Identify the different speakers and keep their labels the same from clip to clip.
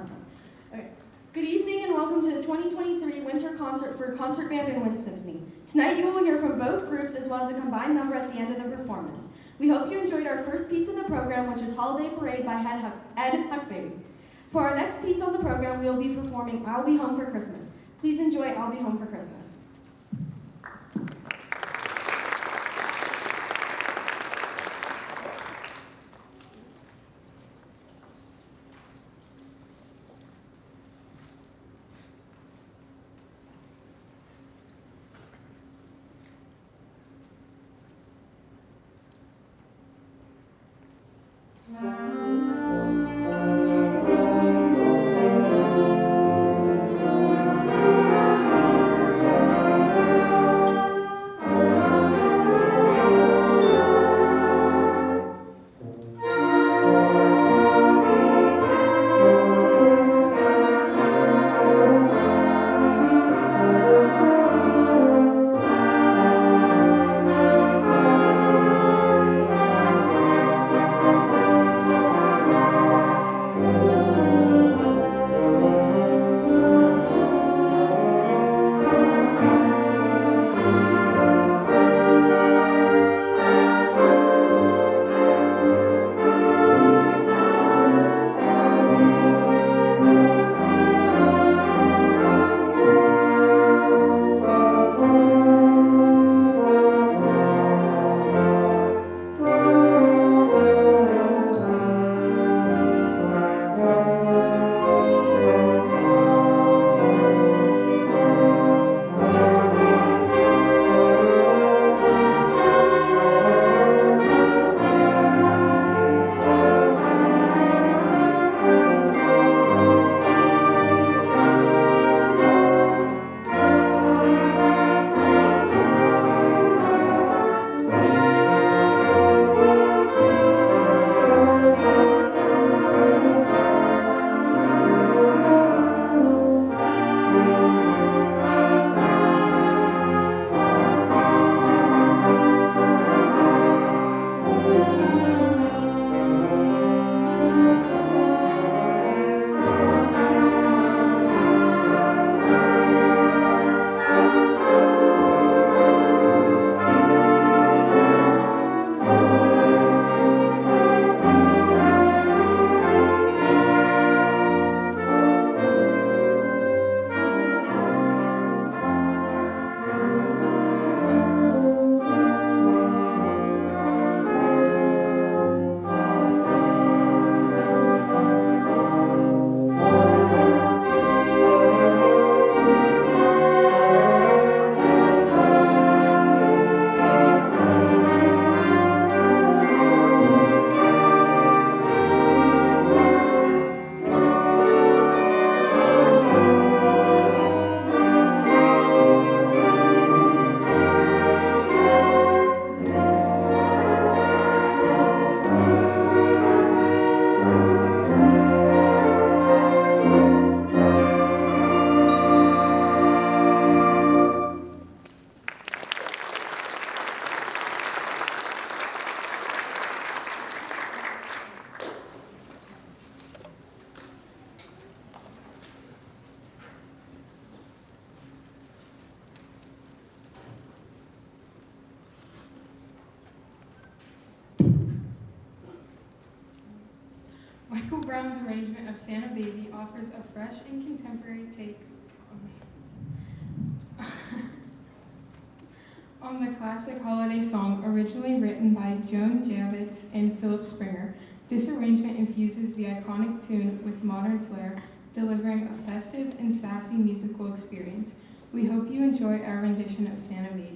Speaker 1: content. Okay. Good evening and welcome to the 2023 Winter Concert for Concert Band and Wind Symphony. Tonight you will hear from both groups as well as a combined number at the end of the performance. We hope you enjoyed our first piece of the program, which is Holiday Parade by Ed Huckbaby. For our next piece on the program, we will be performing I'll Be Home for Christmas. Please enjoy I'll Be Home for Christmas.
Speaker 2: Michael Brown's arrangement of Santa Baby offers a fresh and contemporary take on the classic holiday song originally written by Joan Javits and Philip Springer. This arrangement infuses the iconic tune with modern flair, delivering a festive and sassy musical experience. We hope you enjoy our rendition of Santa Baby.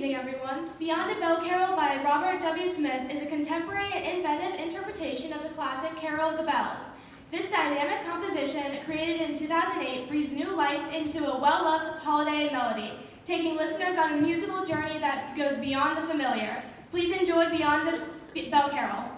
Speaker 3: evening, everyone. Beyond a Bell Carol by Robert W. Smith is a contemporary and inventive interpretation of the classic Carol of the Bells. This dynamic composition, created in 2008, breathes new life into a well-loved holiday melody, taking listeners on a musical journey that goes beyond the familiar. Please enjoy Beyond the Bell Carol.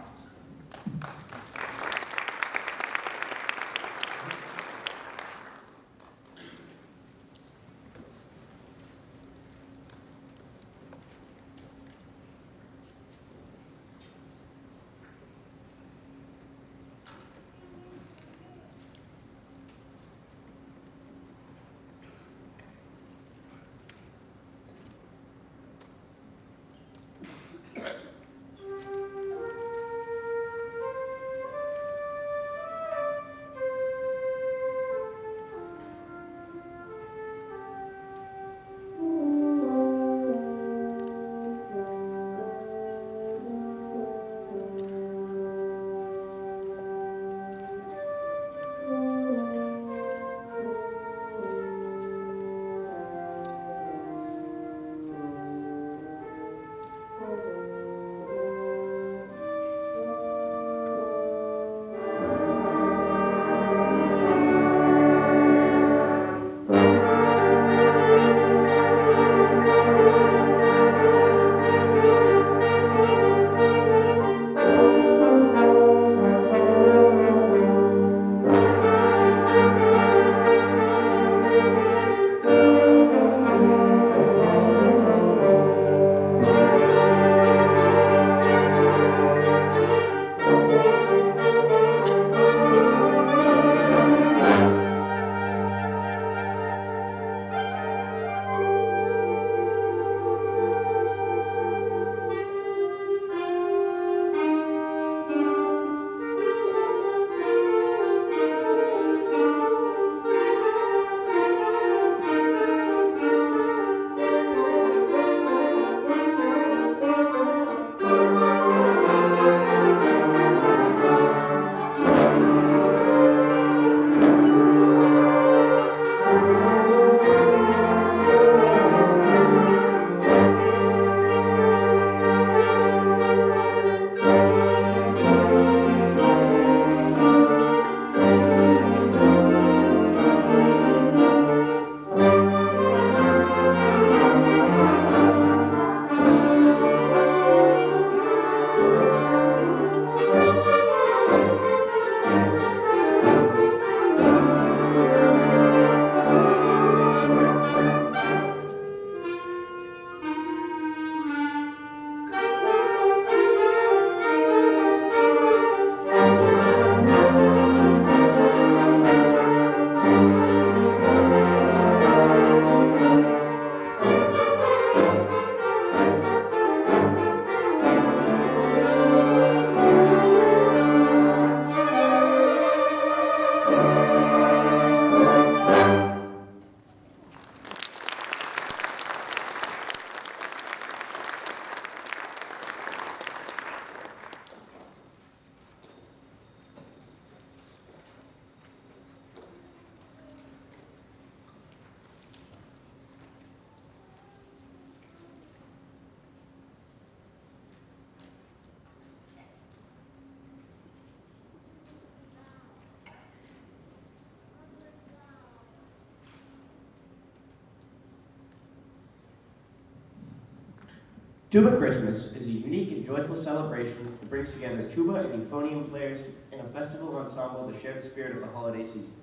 Speaker 4: Tuba Christmas is a unique and joyful celebration that brings together tuba and euphonium players in a festival ensemble to share the spirit of the holiday season.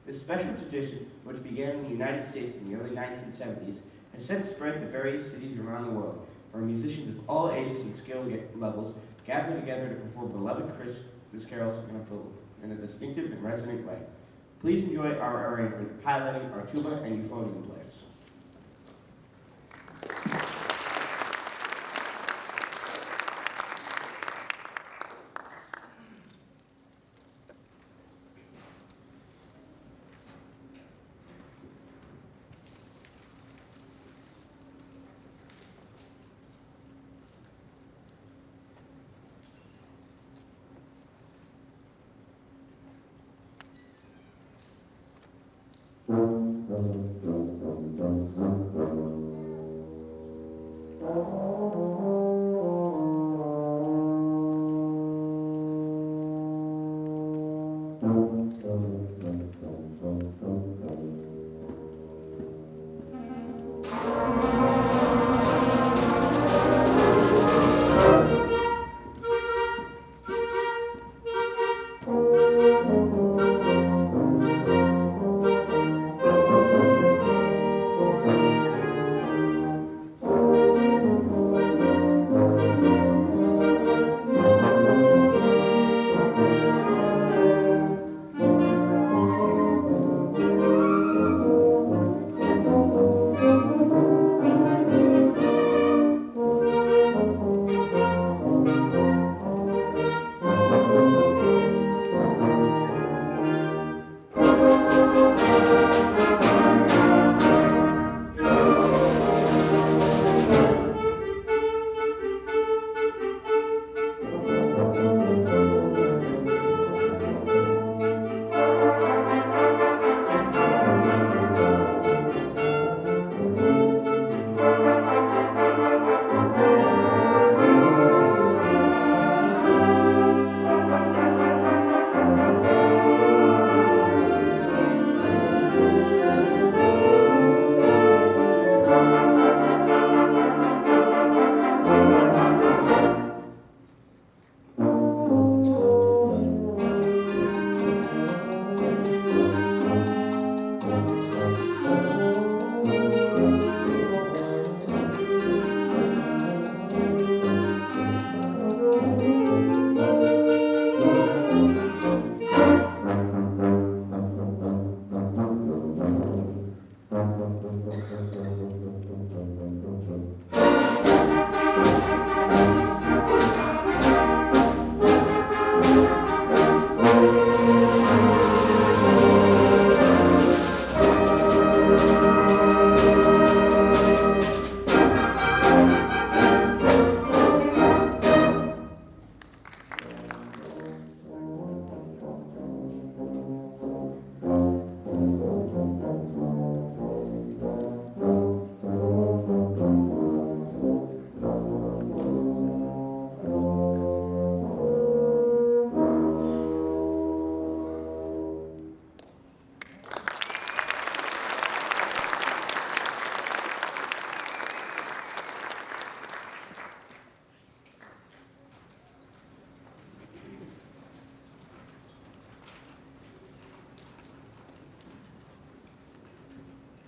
Speaker 4: This special tradition, which began in the United States in the early 1970s, has since spread to various cities around the world, where musicians of all ages and skill levels gather together to perform beloved Christmas carols in a distinctive and resonant way. Please enjoy our arrangement highlighting our tuba and euphonium players.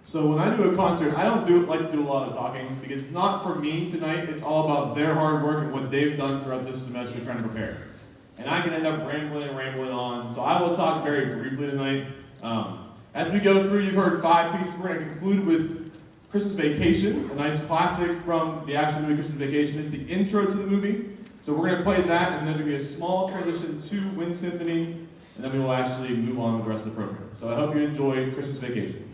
Speaker 5: So when I do a concert, I don't like to do a lot of talking because not for me tonight, it's all about their hard work and what they've done throughout this semester trying to prepare. And I can end up rambling on, so I will talk very briefly tonight. As we go through, you've heard 5 pieces. We're going to conclude with Christmas Vacation, a nice classic from the actual movie Christmas Vacation. It's the intro to the movie. So we're going to play that, and there's going to be a small transition to Wind Symphony, and then we will actually move on with the rest of the program. So I hope you enjoy Christmas Vacation.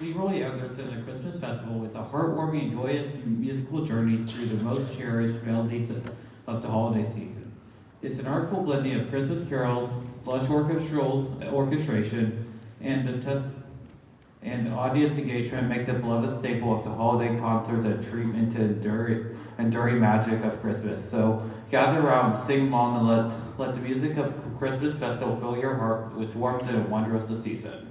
Speaker 6: Leroy Anderson, a Christmas festival with a heartwarming, joyous musical journey through the most cherished melodies of the holiday season. It's an artful blending of Christmas carols, lush orchestration, and audience engagement makes it a beloved staple of the holiday concerts that treat into enduring magic of Christmas. So gather around, sing along, and let the music of Christmas festival fill your heart with warmth and wonder of the season.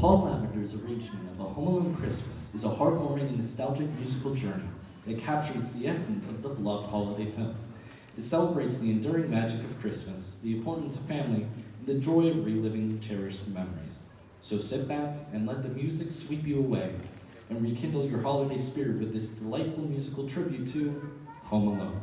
Speaker 7: Paul Lavender's arrangement of A Home Alone Christmas is a heartwarming and nostalgic musical journey that captures the essence of the beloved holiday film. It celebrates the enduring magic of Christmas, the importance of family, and the joy of reliving cherished memories. So sit back and let the music sweep you away and rekindle your holiday spirit with this delightful musical tribute to Home Alone.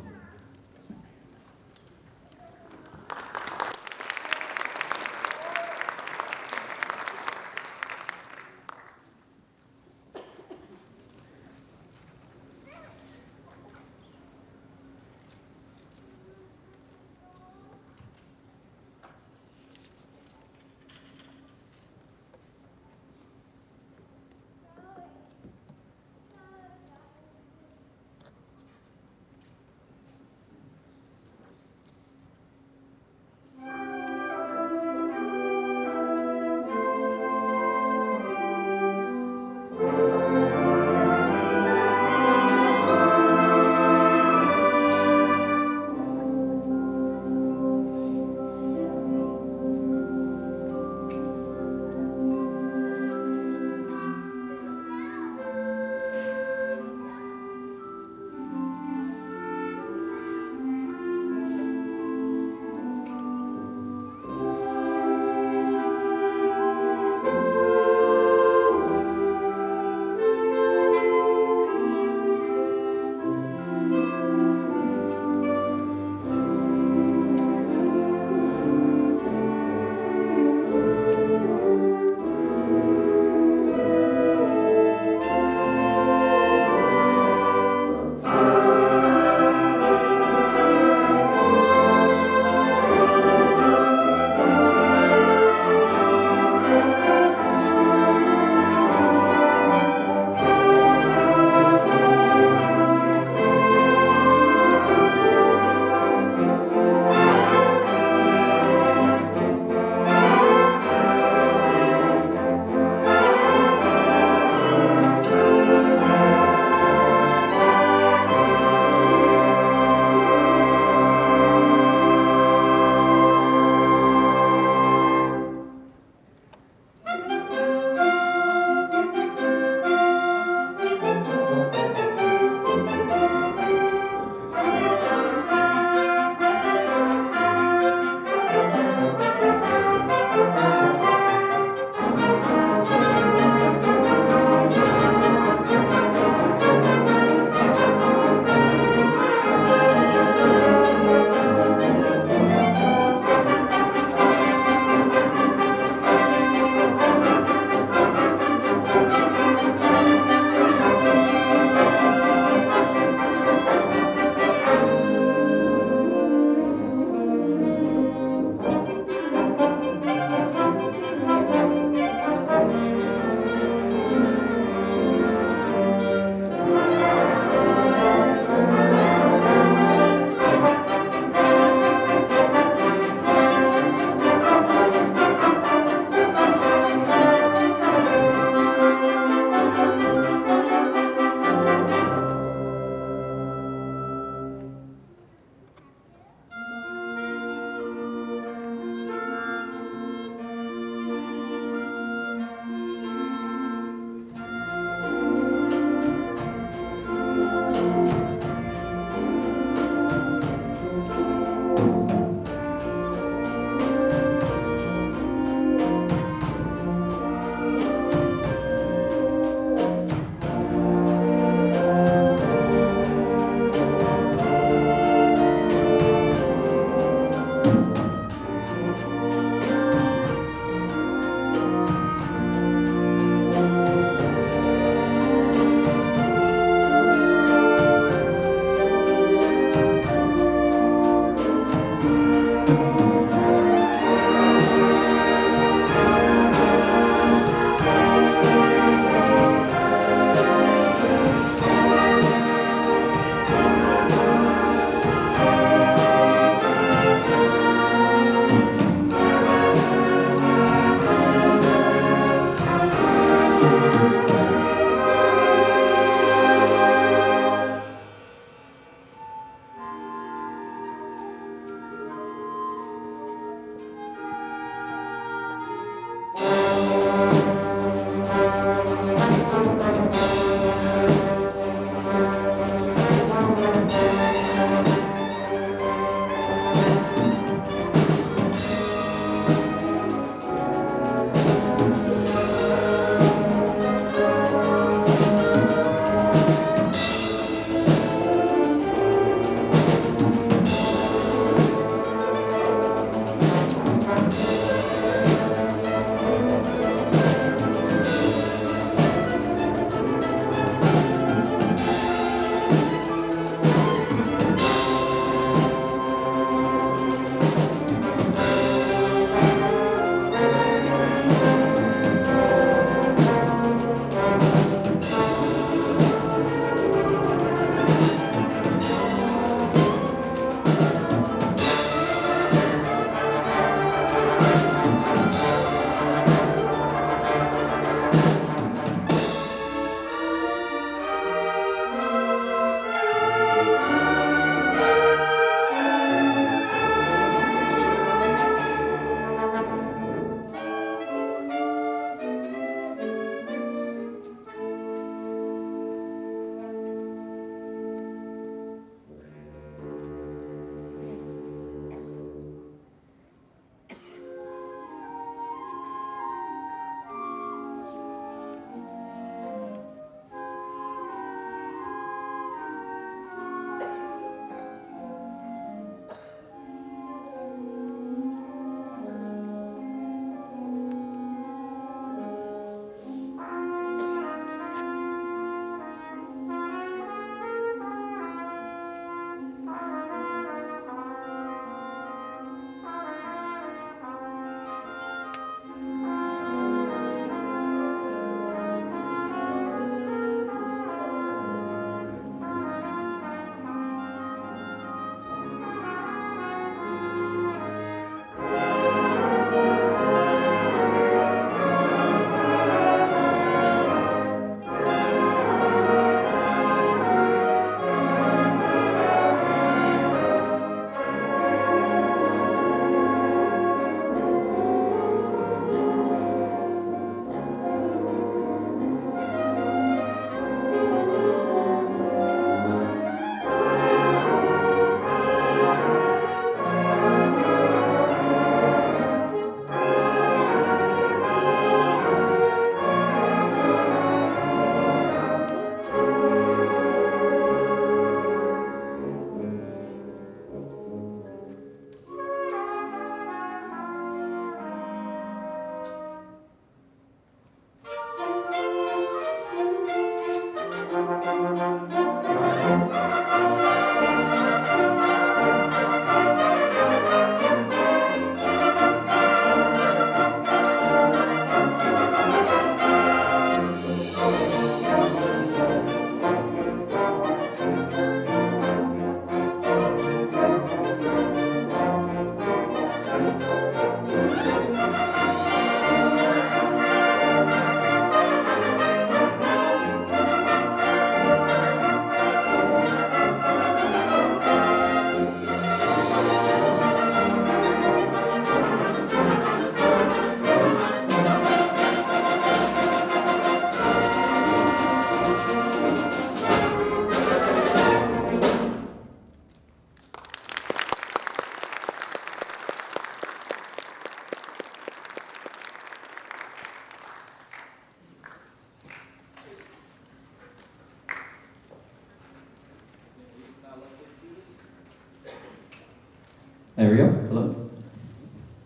Speaker 8: we go. Hello.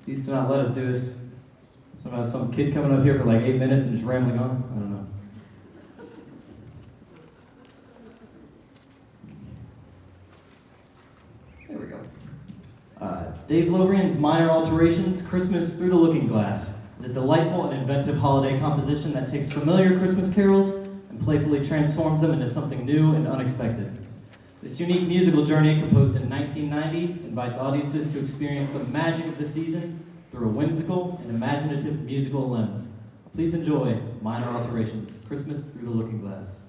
Speaker 8: Please do not let us do this. Somehow some kid coming up here for like 8 minutes and just rambling on. I don't know. There we go. Dave Lovrian's Minor Alterations, Christmas Through the Looking Glass, is a delightful and inventive holiday composition that takes familiar Christmas carols and playfully transforms them into something new and unexpected. This unique musical journey, composed in 1990, invites audiences to experience the magic of the season through a whimsical and imaginative musical lens. Please enjoy Minor Alterations, Christmas Through the Looking Glass.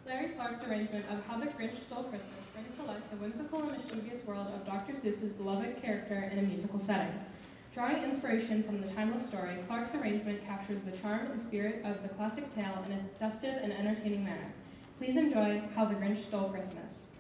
Speaker 2: Larry Clark's arrangement of How the Grinch Stole Christmas brings to life the whimsical and mischievous world of Dr. Seuss's beloved character in a musical setting. Drawing inspiration from the timeless story, Clark's arrangement captures the charm and spirit of the classic tale in a festive and entertaining manner. Please enjoy How the Grinch Stole Christmas.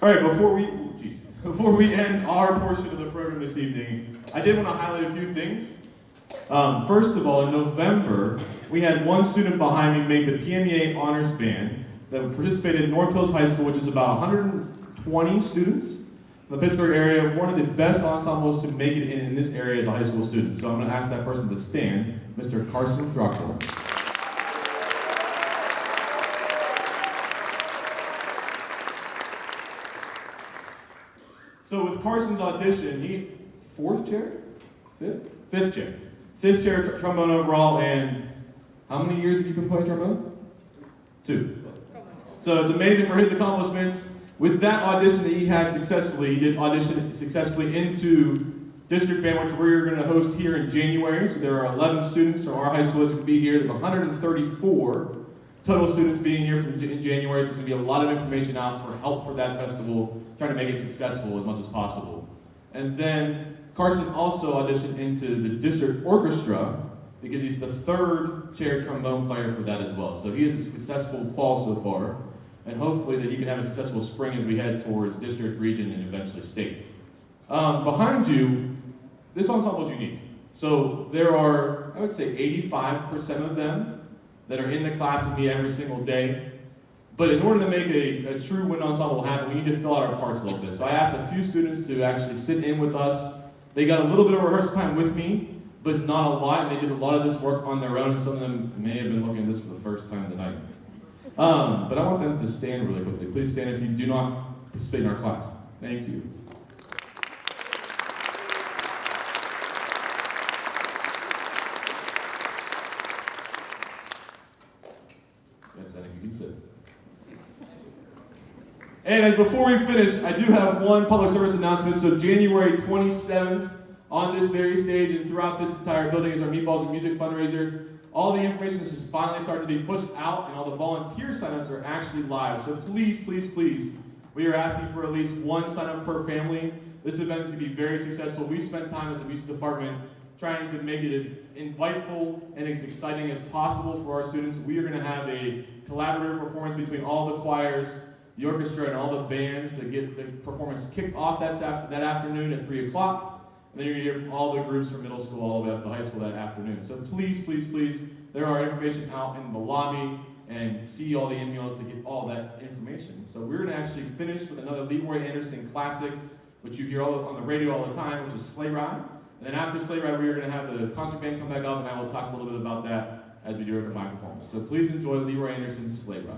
Speaker 5: All right, before we end our portion of the program this evening, I did want to highlight a few things. First of all, in November, we had one student behind me make the PMEA Honors Band that participated in North Hills High School, which is about 120 students in the Pittsburgh area, one of the best ensembles to make it in this area as a high school student. So I'm going to ask that person to stand, Mr. Carson Throckmorton. So with Carson's audition, fifth chair trombone overall, and how many years have you been playing trombone? 2. So it's amazing for his accomplishments. With that audition that he had successfully, he did audition successfully into district band, which we're going to host here in January. So there are 11 students from our high school that's going to be here. There's 134 total students being here in January, so there's going to be a lot of information out for help for that festival, trying to make it successful as much as possible. And then Carson also auditioned into the district orchestra because he's the 3rd chair trombone player for that as well. So he has a successful fall so far, and hopefully that he can have a successful spring as we head towards district, region, and eventually state. Behind you, this ensemble is unique. So there are, I would say, 85% of them that are in the class with me every single day. But in order to make a true wind ensemble happen, we need to fill out our parts a little bit. So I asked a few students to actually sit in with us. They got a little bit of rehearsal time with me, but not a lot, and they did a lot of this work on their own, and some of them may have been looking at this for the first time tonight. But I want them to stand really quickly. Please stand if you do not participate in our class. Thank you. Yes, I think you can sit. And as before we finish, I do have one public service announcement. So January 27th, on this very stage and throughout this entire building is our Meatballs and Music fundraiser. All the information is just finally starting to be pushed out, and all the volunteer signups are actually live. So please, please, please, we are asking for at least one sign-up per family. This event is going to be very successful. We spent time as a music department trying to make it as inviteful and as exciting as possible for our students. We are going to have a collaborative performance between all the choirs, the orchestra, and all the bands to get the performance kicked off that afternoon at 3 o'clock. And then you're going to hear from all the groups from middle school all the way up to high school that afternoon. So please, please, please, there are information out in the lobby, and see all the emails to get all that information. So we're going to actually finish with another Leroy Anderson classic, which you hear on the radio all the time, which is Sleigh Ride. And then after Sleigh Ride, we are going to have the concert band come back up, and I will talk a little bit about that as we do our combined performance. So please enjoy Leroy Anderson's Sleigh Ride.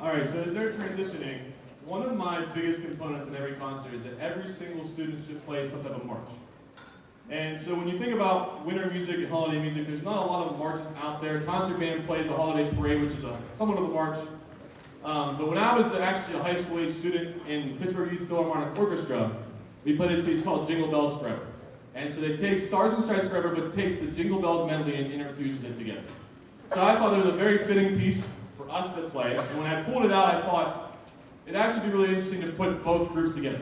Speaker 5: Alright, so as they're transitioning, one of my biggest components in every concert is that every single student should play some type of march. And so when you think about winter music and holiday music, there's not a lot of marches out there. Concert band played the holiday parade, which is somewhat of a march. But when I was actually a high school age student in Pittsburgh Youth Philharmonic Orchestra, we played this piece called Jingle Bells Forever. And so they take Stars and Stripes Forever, but takes the Jingle Bells medley and interfuses it together. So I thought it was a very fitting piece for us to play. And when I pulled it out, I thought it'd actually be really interesting to put both groups together.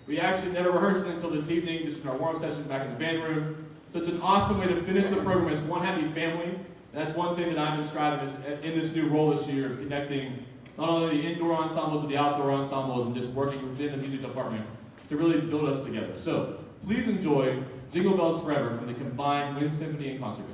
Speaker 5: We actually never rehearsed it until this evening, just in our warm-up session back in the band room. So it's an awesome way to finish the program as one happy family. And that's one thing that I've been striving in this new role this year of connecting not only the indoor ensembles, but the outdoor ensembles, and just working within the music department to really build us together. So please enjoy Jingle Bells Forever from the combined Wind Symphony and Concert Band.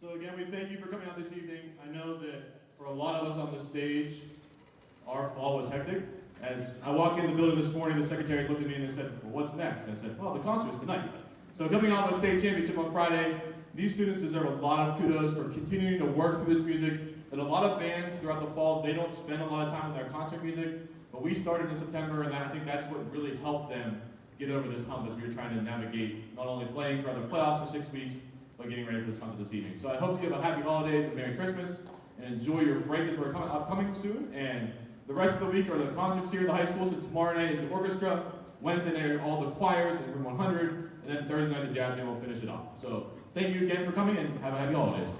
Speaker 5: So again, we thank you for coming out this evening. I know that for a lot of us on the stage, our fall was hectic. As I walked in the building this morning, the secretaries looked at me and they said, well, what's next? And I said, well, the concert's tonight. So coming off a state championship on Friday, these students deserve a lot of kudos for continuing to work through this music. And a lot of bands throughout the fall, they don't spend a lot of time with their concert music, but we started in September, and I think that's what really helped them get over this hump as we were trying to navigate not only playing throughout the playoffs for 6 weeks, but getting ready for this concert this evening. So I hope you have a happy holidays and Merry Christmas, and enjoy your break as we're upcoming soon. And the rest of the week are the concerts here at the high school. So tomorrow night is the orchestra, Wednesday night, all the choirs in room 100, and then Thursday night, the jazz band will finish it off. So thank you again for coming, and have a happy holidays.